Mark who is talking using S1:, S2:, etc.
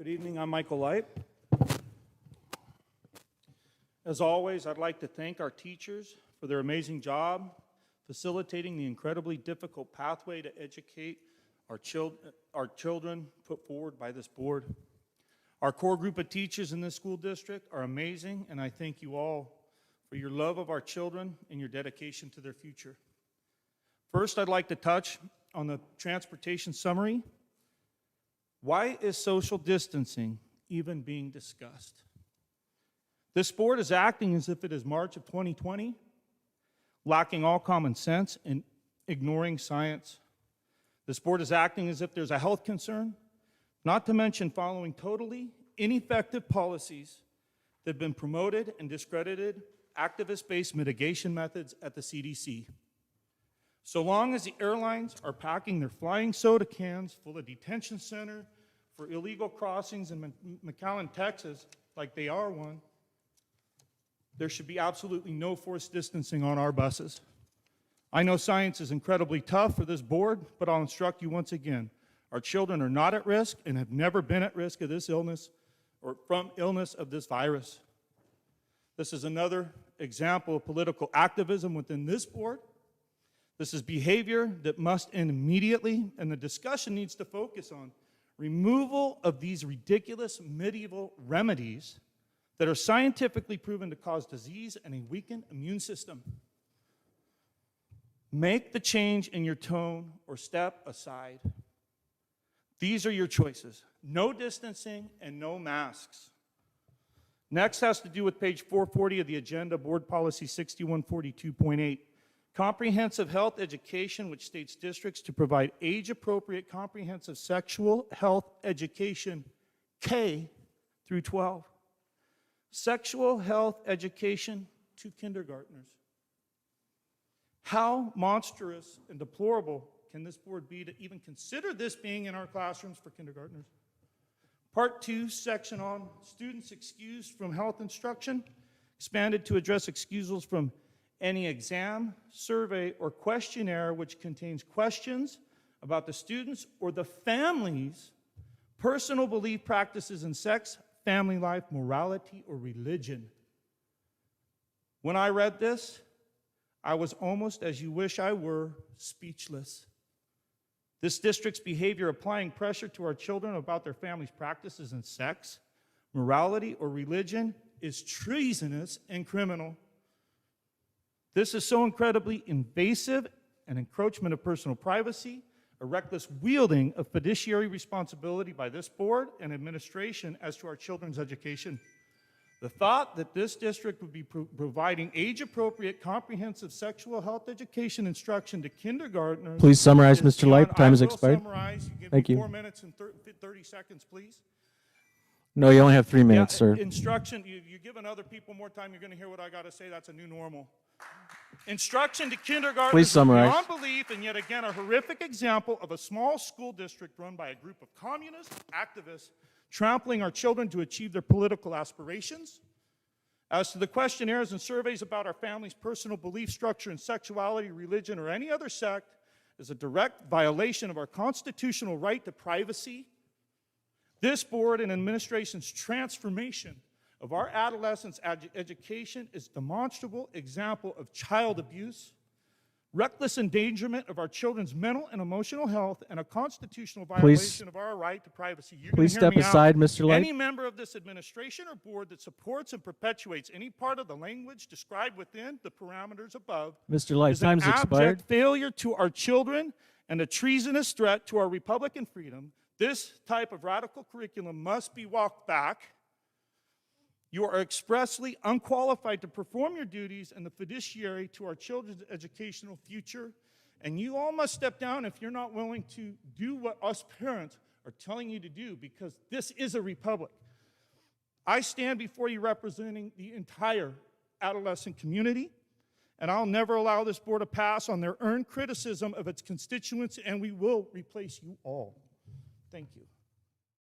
S1: Good evening, I'm Michael Light. As always, I'd like to thank our teachers for their amazing job facilitating the incredibly difficult pathway to educate our children put forward by this board. Our core group of teachers in this school district are amazing, and I thank you all for your love of our children and your dedication to their future. First, I'd like to touch on the transportation summary. Why is social distancing even being discussed? This board is acting as if it is March of 2020, lacking all common sense and ignoring science. This board is acting as if there's a health concern, not to mention following totally ineffective policies that have been promoted and discredited activist-based mitigation methods at the CDC. So long as the airlines are packing their flying soda cans full of detention center for illegal crossings in McAllen, Texas, like they are one, there should be absolutely no forced distancing on our buses. I know science is incredibly tough for this board, but I'll instruct you once again. Our children are not at risk and have never been at risk of this illness or from illness of this virus. This is another example of political activism within this board. This is behavior that must end immediately, and the discussion needs to focus on removal of these ridiculous medieval remedies that are scientifically proven to cause disease and a weakened immune system. Make the change in your tone or step aside. These are your choices. No distancing and no masks. Next has to do with page 440 of the agenda, Board Policy 6142.8. Comprehensive health education, which states districts to provide age-appropriate comprehensive sexual health education, K through 12. Sexual health education to kindergartners. How monstrous and deplorable can this board be to even consider this being in our classrooms for kindergartners? Part 2, section on students excused from health instruction, expanded to address excusals from any exam, survey, or questionnaire which contains questions about the students or the family's personal belief, practices in sex, family life, morality, or religion. When I read this, I was almost, as you wish I were, speechless. This district's behavior applying pressure to our children about their family's practices in sex, morality, or religion is treasonous and criminal. This is so incredibly invasive, an encroachment of personal privacy, a reckless wielding of fiduciary responsibility by this board and administration as to our children's education. The thought that this district would be providing age-appropriate, comprehensive sexual health education instruction to kindergartners.
S2: Please summarize, Mr. Light. Time has expired.
S1: Summarize. You give
S2: Thank
S1: me
S2: you.
S1: 4 minutes and 30 seconds, please.
S2: No, you only have 3 minutes, sir.
S1: Instruction, you're giving other people more time, you're going to hear what I got to say. That's a new normal. Instruction to kindergartners
S2: Please summarize.
S1: Beyond belief, and yet again a horrific example of a small school district run by a group of communist activists trampling our children to achieve their political aspirations. As to the questionnaires and surveys about our family's personal belief structure and sexuality, religion, or any other sect is a direct violation of our constitutional right to privacy. This board and administration's transformation of our adolescents' education is a demonstrable example of child abuse, reckless endangerment of our children's mental and emotional health, and a constitutional violation of our right to privacy.
S2: Please step aside, Mr. Light.
S1: Any member of this administration or board that supports and perpetuates any part of the language described within the parameters above
S2: Mr. Light,
S1: is an
S2: time's expired.
S1: abject failure to our children and a treasonous threat to our Republican freedom. This type of radical curriculum must be walked back. You are expressly unqualified to perform your duties and the fiduciary to our children's educational future, and you all must step down if you're not willing to do what us parents are telling you to do, because this is a republic. I stand before you representing the entire adolescent community, and I'll never allow this board to pass on their earned criticism of its constituents, and we will replace you all. Thank you.